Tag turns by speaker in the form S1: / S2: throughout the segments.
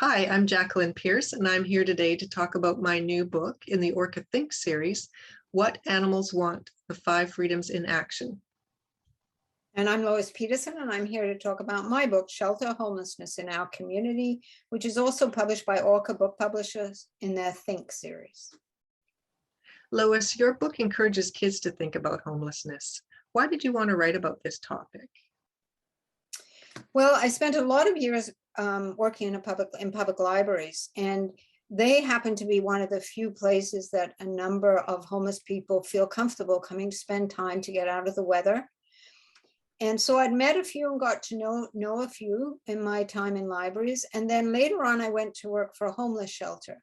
S1: Hi, I'm Jacqueline Pearce, and I'm here today to talk about my new book in the Orca Think series, What Animals Want, the 5 Freedoms in Action.
S2: And I'm Lois Peterson, and I'm here to talk about my book, Shelter Homelessness in Our Community, which is also published by Orca Book Publishers in their Think series.
S1: Lois, your book encourages kids to think about homelessness. Why did you want to write about this topic?
S2: Well, I spent a lot of years working in public libraries, and they happen to be one of the few places that a number of homeless people feel comfortable coming to spend time to get out of the weather. And so I'd met a few and got to know a few in my time in libraries. And then later on, I went to work for a homeless shelter.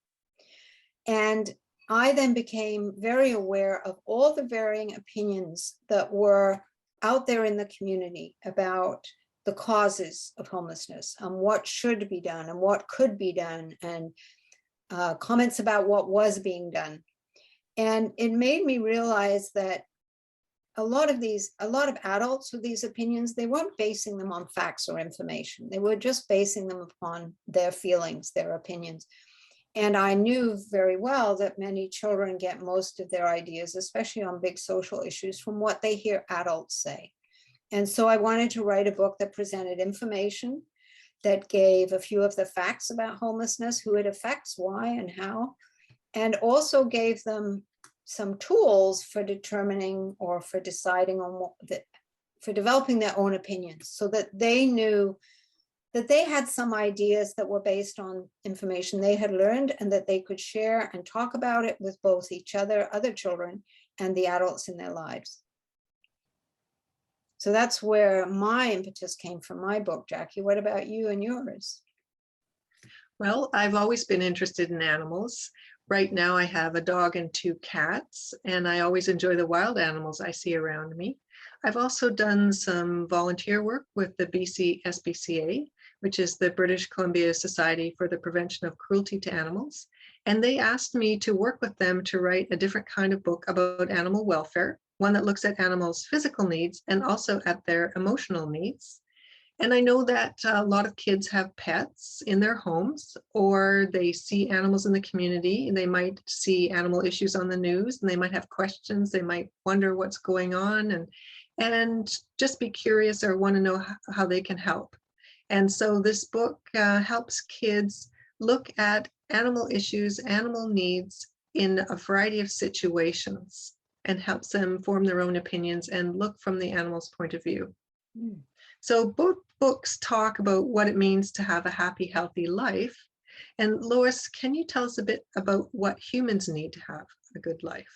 S2: And I then became very aware of all the varying opinions that were out there in the community about the causes of homelessness, what should be done and what could be done, and comments about what was being done. And it made me realize that a lot of adults with these opinions, they weren't basing them on facts or information. They were just basing them upon their feelings, their opinions. And I knew very well that many children get most of their ideas, especially on big social issues, from what they hear adults say. And so I wanted to write a book that presented information, that gave a few of the facts about homelessness, who it affects, why and how, and also gave them some tools for determining or for deciding on for developing their own opinions, so that they knew that they had some ideas that were based on information they had learned, and that they could share and talk about it with both each other, other children, and the adults in their lives. So that's where my impetus came from my book. Jackie, what about you and yours?
S1: Well, I've always been interested in animals. Right now I have a dog and 2 cats, and I always enjoy the wild animals I see around me. I've also done some volunteer work with the BC SPCA, which is the British Columbia Society for the Prevention of Cruelty to Animals. And they asked me to work with them to write a different kind of book about animal welfare, one that looks at animals' physical needs and also at their emotional needs. And I know that a lot of kids have pets in their homes, or they see animals in the community, and they might see animal issues on the news, and they might have questions. They might wonder what's going on and just be curious or want to know how they can help. And so this book helps kids look at animal issues, animal needs in a variety of situations, and helps them form their own opinions and look from the animal's point of view. So both books talk about what it means to have a happy, healthy life. And Lois, can you tell us a bit about what humans need to have a good life?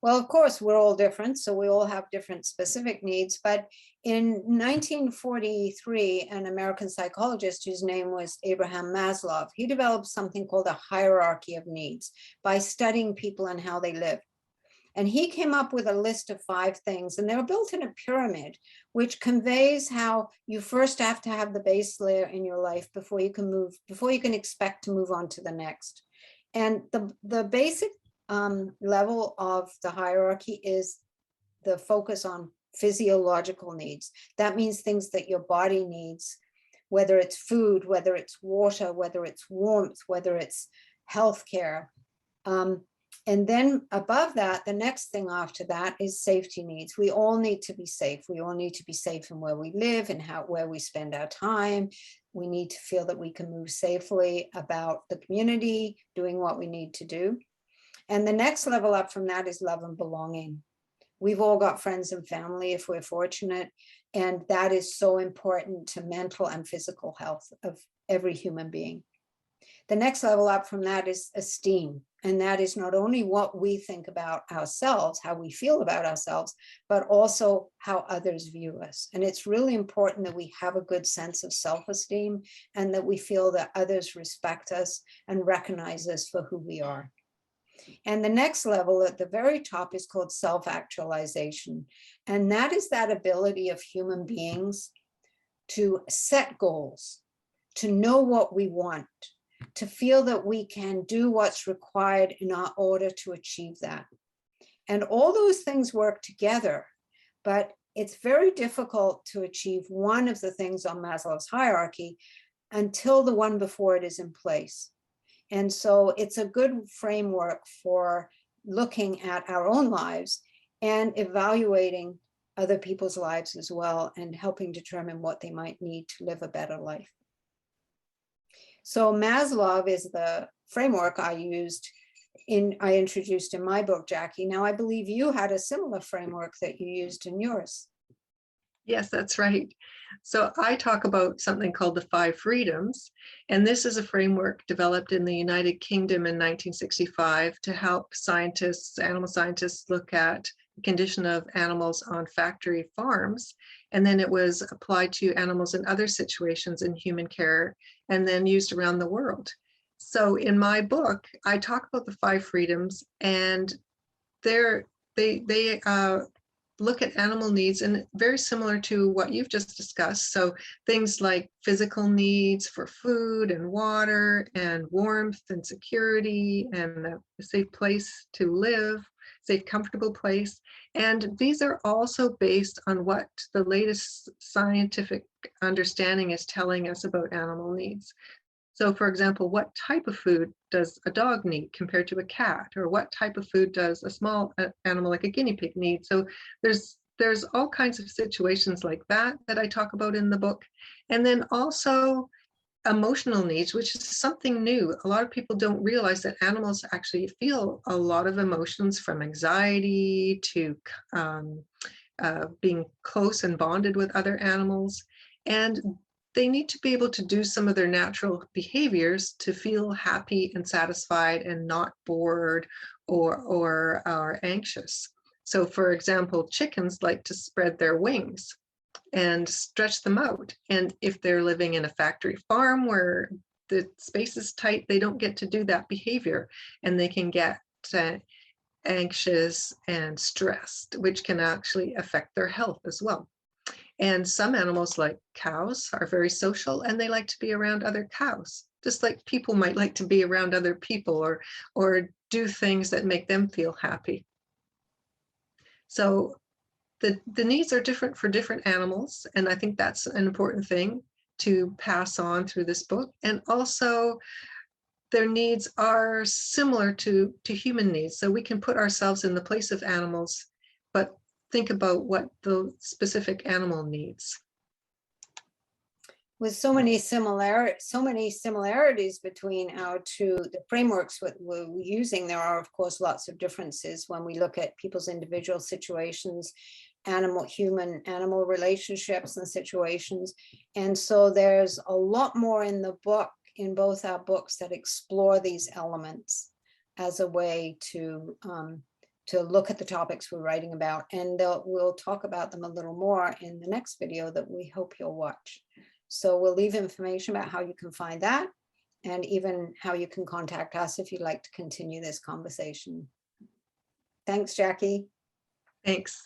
S2: Well, of course, we're all different, so we all have different specific needs. But in 1943, an American psychologist whose name was Abraham Maslow, he developed something called a hierarchy of needs by studying people and how they live. And he came up with a list of 5 things, and they're built in a pyramid, which conveys how you first have to have the base layer in your life before you can expect to move on to the next. And the basic level of the hierarchy is the focus on physiological needs. That means things that your body needs, whether it's food, whether it's water, whether it's warmth, whether it's healthcare. And then above that, the next thing after that is safety needs. We all need to be safe. We all need to be safe in where we live and where we spend our time. We need to feel that we can move safely about the community, doing what we need to do. And the next level up from that is love and belonging. We've all got friends and family if we're fortunate, and that is so important to mental and physical health of every human being. The next level up from that is esteem. And that is not only what we think about ourselves, how we feel about ourselves, but also how others view us. And it's really important that we have a good sense of self-esteem, and that we feel that others respect us and recognize us for who we are. And the next level at the very top is called self-actualization. And that is that ability of human beings to set goals, to know what we want, to feel that we can do what's required in order to achieve that. And all those things work together, but it's very difficult to achieve one of the things on Maslow's hierarchy until the one before it is in place. And so it's a good framework for looking at our own lives and evaluating other people's lives as well, and helping determine what they might need to live a better life. So Maslow is the framework I introduced in my book, Jackie. Now, I believe you had a similar framework that you used in yours.
S1: Yes, that's right. So I talk about something called the 5 freedoms, and this is a framework developed in the United Kingdom in 1965 to help scientists, animal scientists, look at the condition of animals on factory farms. And then it was applied to animals in other situations in human care and then used around the world. So in my book, I talk about the 5 freedoms, and they look at animal needs, and very similar to what you've just discussed. So things like physical needs for food and water and warmth and security and a safe place to live, safe, comfortable place. And these are also based on what the latest scientific understanding is telling us about animal needs. So for example, what type of food does a dog need compared to a cat? Or what type of food does a small animal like a guinea pig need? So there's all kinds of situations like that that I talk about in the book. And then also emotional needs, which is something new. A lot of people don't realize that animals actually feel a lot of emotions, from anxiety to being close and bonded with other animals. And they need to be able to do some of their natural behaviors to feel happy and satisfied and not bored or are anxious. So for example, chickens like to spread their wings and stretch them out. And if they're living in a factory farm where the space is tight, they don't get to do that behavior, and they can get anxious and stressed, which can actually affect their health as well. And some animals, like cows, are very social, and they like to be around other cows, just like people might like to be around other people or do things that make them feel happy. So the needs are different for different animals, and I think that's an important thing to pass on through this book. And also their needs are similar to human needs. So we can put ourselves in the place of animals, but think about what the specific animal needs.
S2: With so many similarities between our the frameworks that we're using, there are of course lots of differences when we look at people's individual situations, human-animal relationships and situations. And so there's a lot more in the book, in both our books, that explore these elements as a way to look at the topics we're writing about. And we'll talk about them a little more in the next video that we hope you'll watch. So we'll leave information about how you can find that, and even how you can contact us if you'd like to continue this conversation. Thanks, Jackie.
S1: Thanks.